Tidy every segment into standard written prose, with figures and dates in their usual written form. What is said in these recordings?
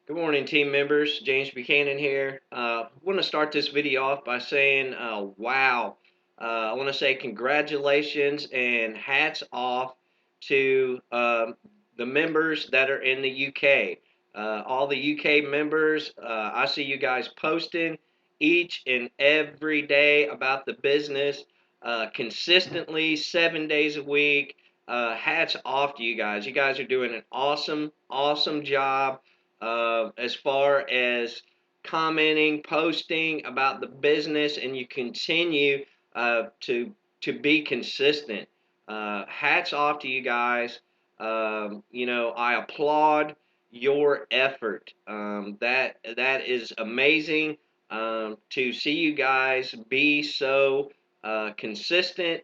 Good morning, team members. James Buchanan here. I want to start this video off by saying, wow. I want to say congratulations and hats off to the members that are in the UK. All the UK members, I see you guys posting each and every day about the business consistently, 7 days a week. Hats off to you guys. You guys are doing an awesome job as far as commenting, posting about the business, and you continue to be consistent. Hats off to you guys. I applaud your effort. That is amazing to see you guys be so consistent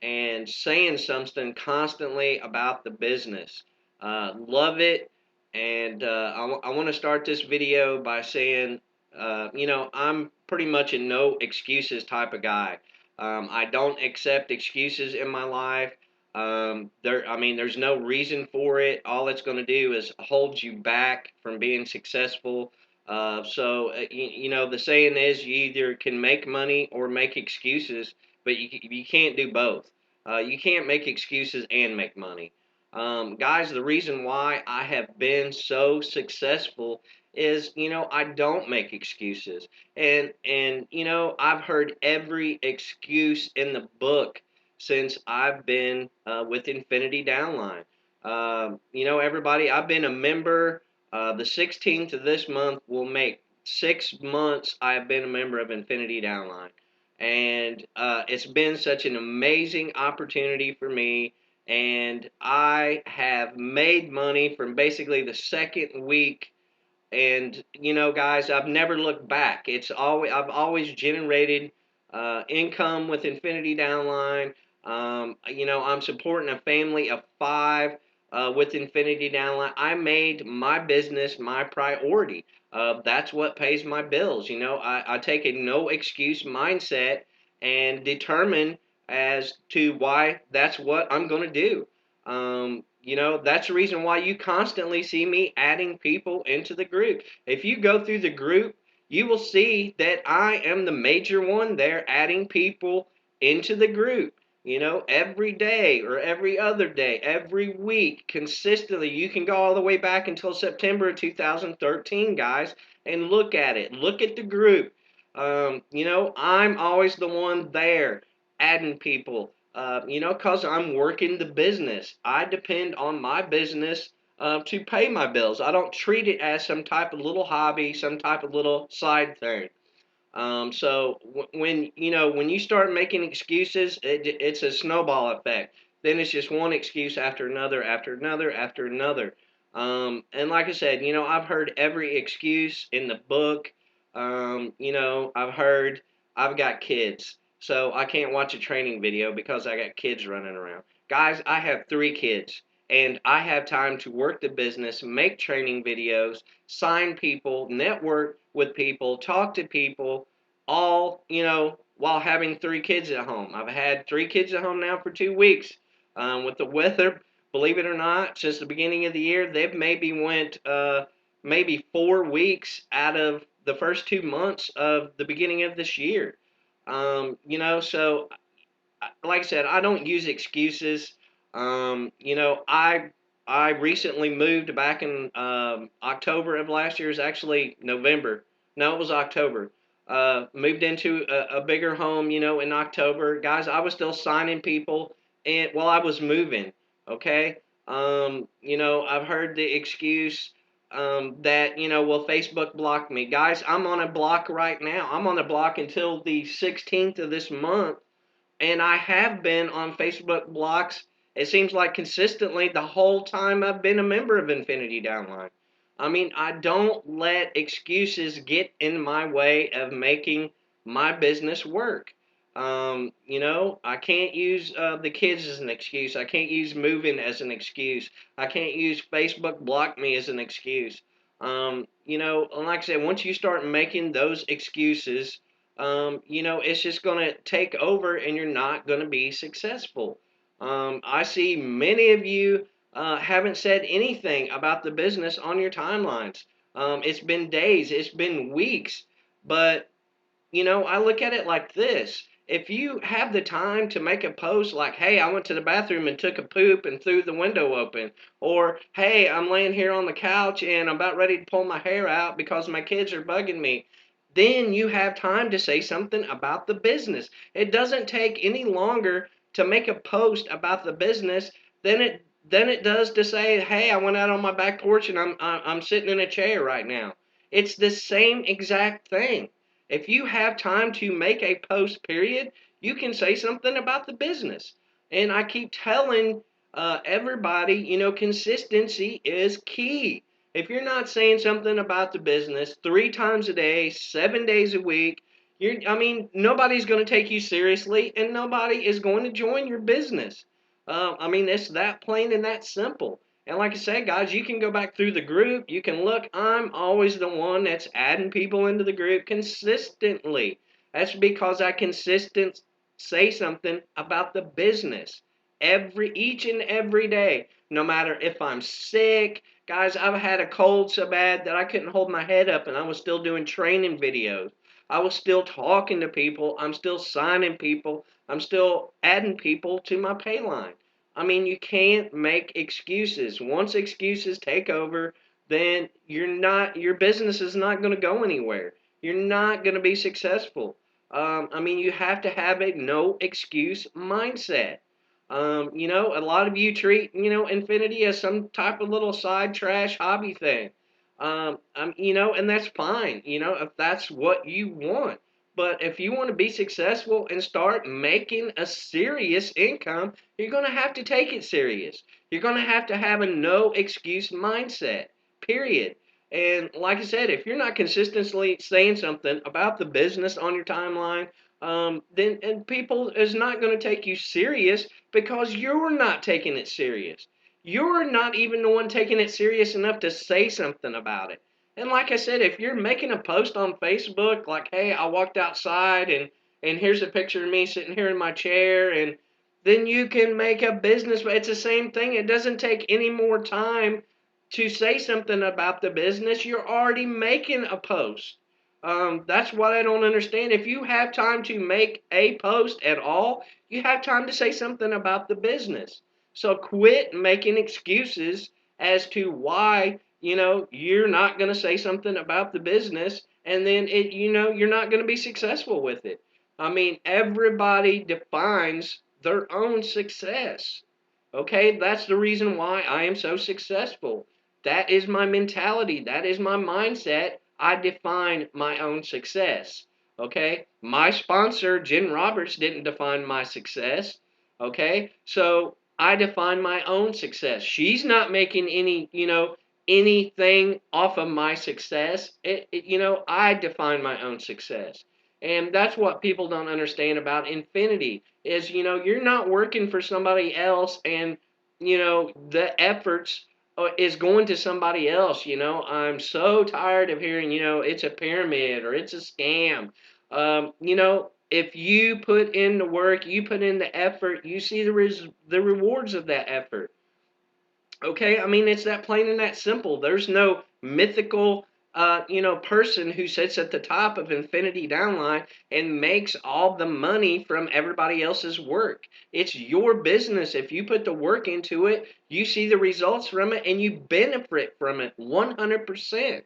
and saying something constantly about the business. Love it. And I want to start this video by saying, I'm pretty much a no excuses type of guy. I don't accept excuses in my life. There's no reason for it. All it's going to do is hold you back from being successful. The saying is you either can make money or make excuses, but you can't do both. You can't make excuses and make money. Guys, the reason why I have been so successful is, I don't make excuses. I've heard every excuse in the book since I've been with Infinity Downline. Everybody, I've been a member. The 16th of this month will make 6 months I've been a member of Infinity Downline. And it's been such an amazing opportunity for me, and I have made money from basically the second week. And guys, I've never looked back. I've always generated income with Infinity Downline. I'm supporting a family of five with Infinity Downline. I made my business my priority. That's what pays my bills. I take a no excuse mindset and determine as to why that's what I'm going to do. That's the reason why you constantly see me adding people into the group. If you go through the group, you will see that I am the major one there adding people into the group. Every day or every other day, every week, consistently. You can go all the way back until September of 2013, guys, and look at it. Look at the group. I'm always the one there adding people. Because I'm working the business. I depend on my business to pay my bills. I don't treat it as some type of little hobby, some type of little side thing. When you start making excuses, it's a snowball effect. Then it's just one excuse after another, after another, after another. And like I said, I've heard every excuse in the book. I've got kids, so I can't watch a training video because I got kids running around. Guys, I have 3 kids, and I have time to work the business, make training videos, sign people, network with people, talk to people, all, while having 3 kids at home. I've had 3 kids at home now for 2 weeks. With the weather, believe it or not, since the beginning of the year, they've maybe went maybe 4 weeks out of the first 2 months of the beginning of this year. So like I said, I don't use excuses. I recently moved back in October of last year. It was actually November. No, it was October. Moved into a bigger home, in October. Guys, I was still signing people and while I was moving. Okay. I've heard the excuse that, well, Facebook blocked me. Guys, I'm on a block right now. I'm on a block until the 16th of this month, and I have been on Facebook blocks, it seems like consistently the whole time I've been a member of Infinity Downline. I mean, I don't let excuses get in my way of making my business work. I can't use the kids as an excuse. I can't use moving as an excuse. I can't use Facebook block me as an excuse. Like I said, once you start making those excuses, it's just going to take over and you're not going to be successful. I see many of you haven't said anything about the business on your timelines. It's been days, it's been weeks, but I look at it like this. If you have the time to make a post like, hey, I went to the bathroom and took a poop and threw the window open, or hey, I'm laying here on the couch and I'm about ready to pull my hair out because my kids are bugging me, then you have time to say something about the business. It doesn't take any longer to make a post about the business than it does to say, hey, I went out on my back porch and I'm sitting in a chair right now. It's the same exact thing. If you have time to make a post, period, you can say something about the business. And I keep telling everybody, consistency is key. If you're not saying something about the business 3 times a day, 7 days a week, nobody's going to take you seriously and nobody is going to join your business. It's that plain and that simple. And like I said, guys, you can go back through the group. You can look. I'm always the one that's adding people into the group consistently. That's because I consistent say something about the business each and every day. No matter if I'm sick, guys, I've had a cold so bad that I couldn't hold my head up and I was still doing training videos. I was still talking to people. I'm still signing people. I'm still adding people to my pay line. You can't make excuses. Once excuses take over, then your business is not going to go anywhere. You're not going to be successful. You have to have a no excuse mindset. A lot of you treat, Infinity as some type of little side trash hobby thing. And that's fine, if that's what you want. But if you want to be successful and start making a serious income, you're going to have to take it serious. You're going to have a no excuse mindset, period. And like I said, if you're not consistently saying something about the business on your timeline, then and people is not going to take you serious because you're not taking it serious. You're not even the one taking it serious enough to say something about it. And like I said, if you're making a post on Facebook like, hey, I walked outside and here's a picture of me sitting here in my chair, and then you can make a business. It's the same thing. It doesn't take any more time to say something about the business. You're already making a post. That's what I don't understand. If you have time to make a post at all, you have time to say something about the business. So quit making excuses as to why, you're not going to say something about the business, and then you're not going to be successful with it. Everybody defines their own success. Okay, that's the reason why I am so successful. That is my mentality. That is my mindset. I define my own success. Okay, my sponsor, Jen Roberts, didn't define my success. Okay, so I define my own success. She's not making anything off of my success. I define my own success. And that's what people don't understand about Infinity is, you're not working for somebody else and, the efforts is going to somebody else. I'm so tired of hearing, it's a pyramid or it's a scam. If you put in the work, you put in the effort, you see the rewards of that effort. Okay, it's that plain and that simple. There's no mythical, person who sits at the top of Infinity Downline and makes all the money from everybody else's work. It's your business. If you put the work into it, you see the results from it and you benefit from it 100%.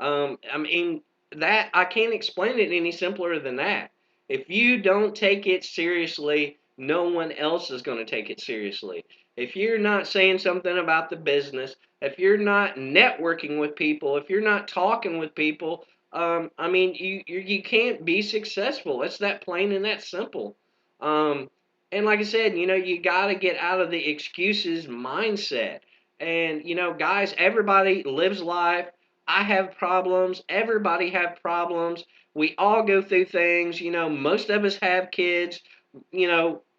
That I can't explain it any simpler than that. If you don't take it seriously, no one else is going to take it seriously. If you're not saying something about the business, if you're not networking with people, if you're not talking with people, you can't be successful. It's that plain and that simple. And like I said, you got to get out of the excuses mindset. And guys, everybody lives life. I have problems. Everybody have problems. We all go through things. Most of us have kids.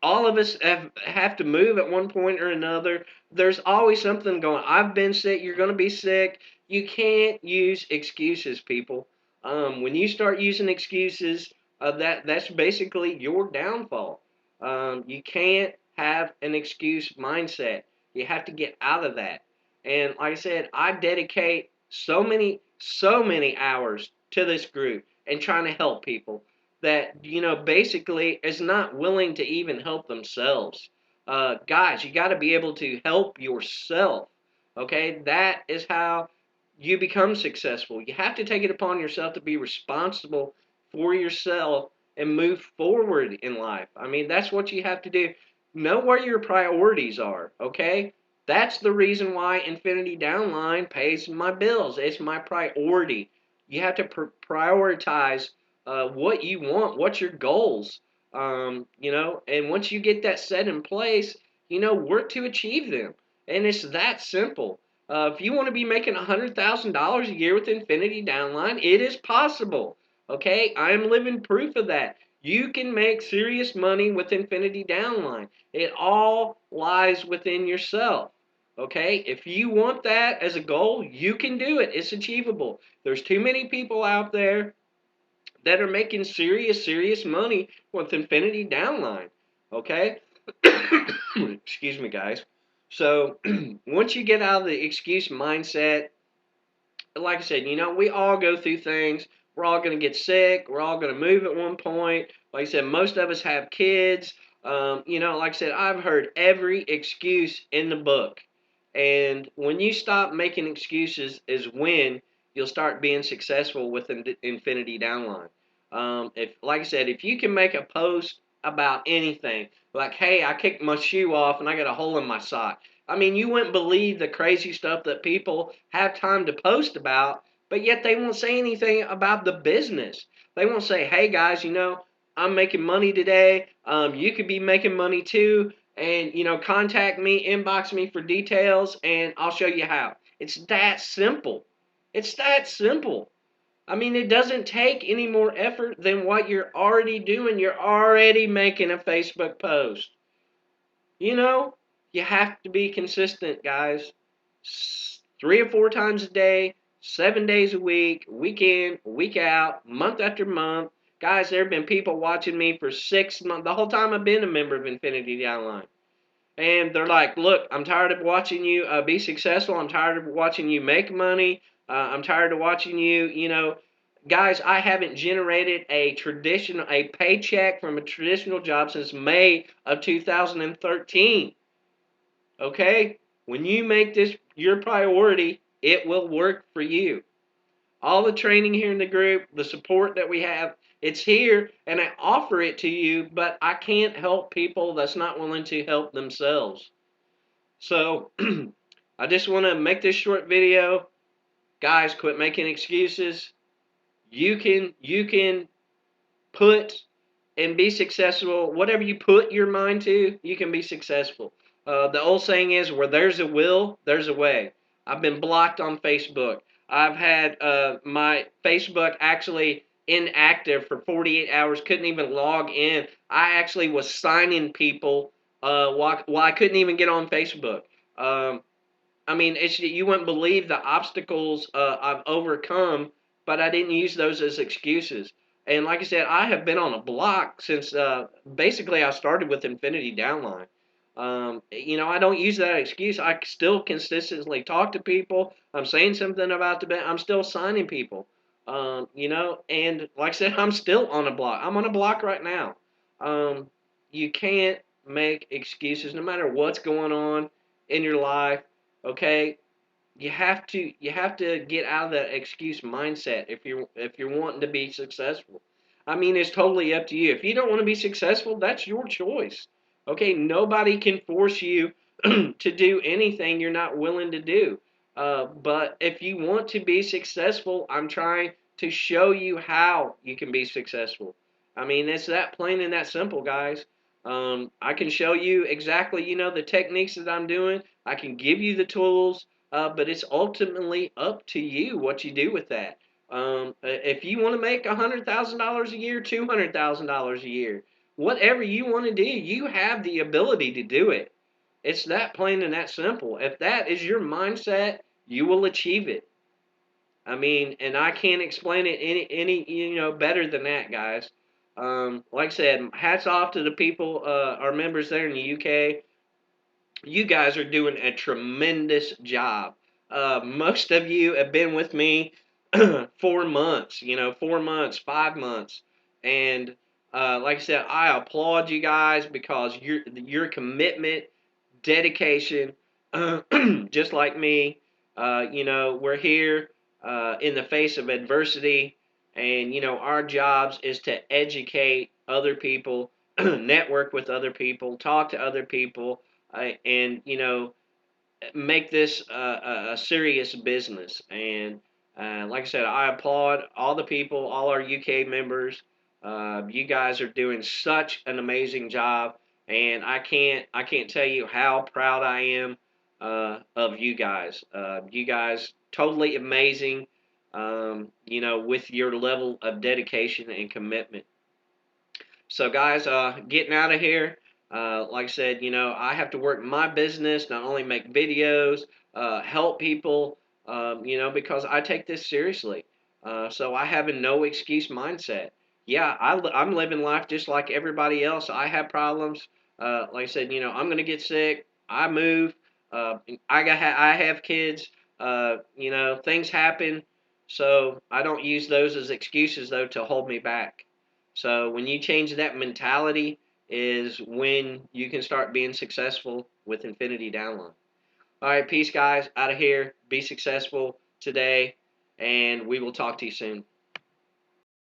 All of us have to move at one point or another. There's always something going. I've been sick. You're going to be sick. You can't use excuses, people. When you start using excuses, that's basically your downfall. You can't have an excuse mindset. You have to get out of that. And like I said, I dedicate so many so many hours to this group and trying to help people that, basically is not willing to even help themselves. Guys, you got to be able to help yourself. Okay, that is how you become successful. You have to take it upon yourself to be responsible for yourself and move forward in life. I mean, that's what you have to do. Know where your priorities are, okay? That's the reason why Infinity Downline pays my bills. It's my priority. You have to prioritize what you want, what's your goals, and once you get that set in place, work to achieve them. And it's that simple. If you want to be making $100,000 a year with Infinity Downline, it is possible. Okay, I am living proof of that. You can make serious money with Infinity Downline. It all lies within yourself. Okay, if you want that as a goal, you can do it. It's achievable. There's too many people out there that are making serious money with Infinity Downline. Okay, excuse me, guys. So once you get out of the excuse mindset, like I said, we all go through things. We're all going to get sick. We're all going to move at one point. Like I said, most of us have kids. Like I said, I've heard every excuse in the book. And when you stop making excuses is when you'll start being successful with Infinity Downline. If, like I said, if you can make a post about anything, like, hey, I kicked my shoe off and I got a hole in my sock. I mean, you wouldn't believe the crazy stuff that people have time to post about, but yet they won't say anything about the business. They won't say, hey guys, I'm making money today. You could be making money too. And, contact me, inbox me for details, and I'll show you how. It's that simple. It's that simple. I mean, it doesn't take any more effort than what you're already doing. You're already making a Facebook post. You know, you have to be consistent, guys. 3 or 4 times a day, 7 days a week, week in, week out, month after month. Guys, there have been people watching me for 6 months, the whole time I've been a member of Infinity Downline. And they're like, look, I'm tired of watching you be successful. I'm tired of watching you make money. I'm tired of watching you. Guys, I haven't generated a paycheck from a traditional job since May of 2013. Okay? When you make this your priority, it will work for you. All the training here in the group, the support that we have, it's here and I offer it to you, but I can't help people that's not willing to help themselves. So I just want to make this short video. Guys, quit making excuses. You can put and be successful. Whatever you put your mind to, you can be successful. The old saying is, where there's a will, there's a way. I've been blocked on Facebook. I've had my Facebook actually inactive for 48 hours, couldn't even log in. I actually was signing people while I couldn't even get on Facebook. Um, I mean, you wouldn't believe the obstacles I've overcome, but I didn't use those as excuses. And like I said, I have been on a block since basically I started with Infinity Downline. I don't use that excuse. I still consistently talk to people. I'm saying something about the I'm still signing people. And like I said, I'm still on a block. I'm on a block right now. You can't make excuses no matter what's going on in your life. Okay, you have to get out of that excuse mindset if you're wanting to be successful. I mean, it's totally up to you. If you don't want to be successful, that's your choice. Okay, nobody can force you to do anything you're not willing to do. But if you want to be successful, I'm trying to show you how you can be successful. I mean, it's that plain and that simple, guys. I can show you exactly, the techniques that I'm doing. I can give you the tools, but it's ultimately up to you what you do with that. If you want to make $100,000 a year, $200,000 a year, whatever you want to do, you have the ability to do it. It's that plain and that simple. If that is your mindset, you will achieve it. I mean, and I can't explain it any better than that, guys. Like I said, hats off to the people, our members there in the UK. You guys are doing a tremendous job. Most of you have been with me 4 months, 4 months, 5 months. And like I said, I applaud you guys because your commitment, dedication, just like me. We're here in the face of adversity, and our jobs is to educate other people, network with other people, talk to other people, and make this a serious business. And like I said, I applaud all the people, all our UK members. You guys are doing such an amazing job, and I can't tell you how proud I am of you guys. You guys totally amazing. With your level of dedication and commitment. So, guys, getting out of here. Like I said, I have to work my business, not only make videos, help people, because I take this seriously. So I have a no excuse mindset. Yeah, I'm living life just like everybody else. I have problems. Like I said, I'm going to get sick. I move. Uh, I have kids. Things happen. So I don't use those as excuses, though, to hold me back. So when you change that mentality is when you can start being successful with Infinity Download. All right, peace, guys. Out of here. Be successful today, and we will talk to you soon.